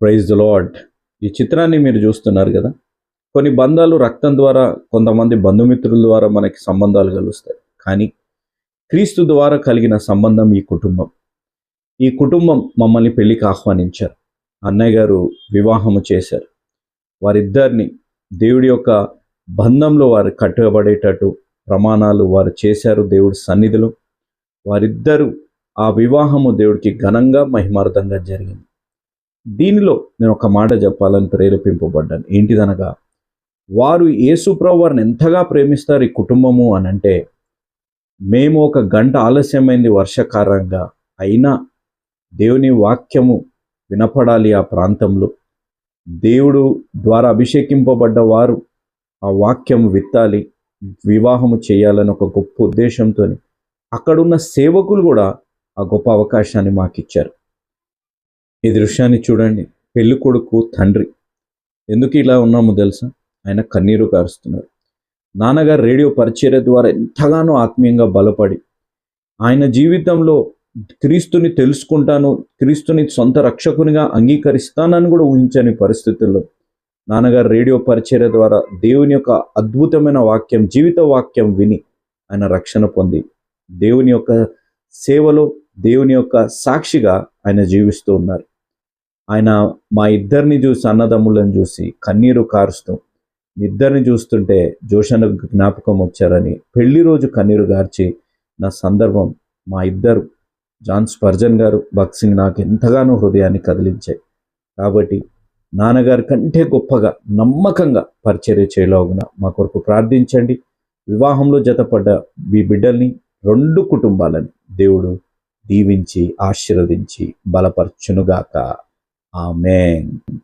Praise the lord. ఈ చిత్రాన్ని మీరు చూస్తున్నారు కదా. కొన్ని బంధాలు రక్తం ద్వారా, కొంతమంది బంధుమిత్రుల ద్వారా మనకి సంబంధాలు కలుస్తాయి. కానీ క్రీస్తు ద్వారా కలిగిన సంబంధం ఈ కుటుంబం. ఈ కుటుంబం మమ్మల్ని పెళ్లికి ఆహ్వానించారు. అన్నయ్య గారు వివాహము చేశారు. వారిద్దరిని దేవుడి యొక్క బంధంలో వారు కట్టబడేటట్టు ప్రమాణాలు వారు చేశారు దేవుడి సన్నిధిలో. వారిద్దరూ ఆ వివాహము దేవుడికి ఘనంగా మహిమార్థంగా జరిగింది. దీనిలో నేను ఒక మాట చెప్పాలని ప్రేరేపింపబడ్డాను. ఏంటిదనగా, వారు యేసుప్రభు వారిని ఎంతగా ప్రేమిస్తారు ఈ కుటుంబము అని అంటే, మేము ఒక గంట ఆలస్యమైంది వర్షకారంగా అయినా దేవుని వాక్యము వినపడాలి ఆ ప్రాంతంలో. దేవుడు ద్వారా అభిషేకింపబడ్డ వారు ఆ వాక్యం విత్తాలి, వివాహము చేయాలని ఒక గొప్ప ఉద్దేశంతో అక్కడున్న సేవకులు కూడా ఆ గొప్ప అవకాశాన్ని మాకు ఇచ్చారు. ఈ దృశ్యాన్ని చూడండి. పెళ్లి కొడుకు తండ్రి ఎందుకు ఇలా ఉన్నామో తెలుసా? ఆయన కన్నీరు కారుస్తున్నారు. నాన్నగారు రేడియో పరిచర్య ద్వారా ఎంతగానో ఆత్మీయంగా బలపడి ఆయన జీవితంలో క్రీస్తుని తెలుసుకుంటాను, క్రీస్తుని సొంత రక్షకునిగా అంగీకరిస్తానని కూడా ఊహించని పరిస్థితుల్లో నాన్నగారు రేడియో పరిచర్య ద్వారా దేవుని యొక్క అద్భుతమైన వాక్యం, జీవిత వాక్యం విని ఆయన రక్షణ పొంది దేవుని యొక్క సేవలో, దేవుని యొక్క సాక్షిగా ఆయన జీవిస్తూ ఉన్నారు. ఆయన మా ఇద్దరిని చూసి, అన్నదమ్ములను చూసి కన్నీరు కారుస్తూ, ఇద్దరిని చూస్తుంటే జోషన్నకు జ్ఞాపకం వచ్చారని పెళ్లి రోజు కన్నీరు గార్చి నా సందర్భం మా ఇద్దరు జాన్ స్పర్జన్ గారు, భగత్ సింగ్ నాకు ఎంతగానో హృదయాన్ని కదిలించాయి. కాబట్టి నాన్నగారి కంటే గొప్పగా నమ్మకంగా పరిచర్య చేయలాగున మా కొరకు ప్రార్థించండి. వివాహంలో జతపడ్డ మీ బిడ్డల్ని, రెండు కుటుంబాలని దేవుడు దీవించి ఆశీర్వదించి బలపరచునుగాక. ఆమేన్.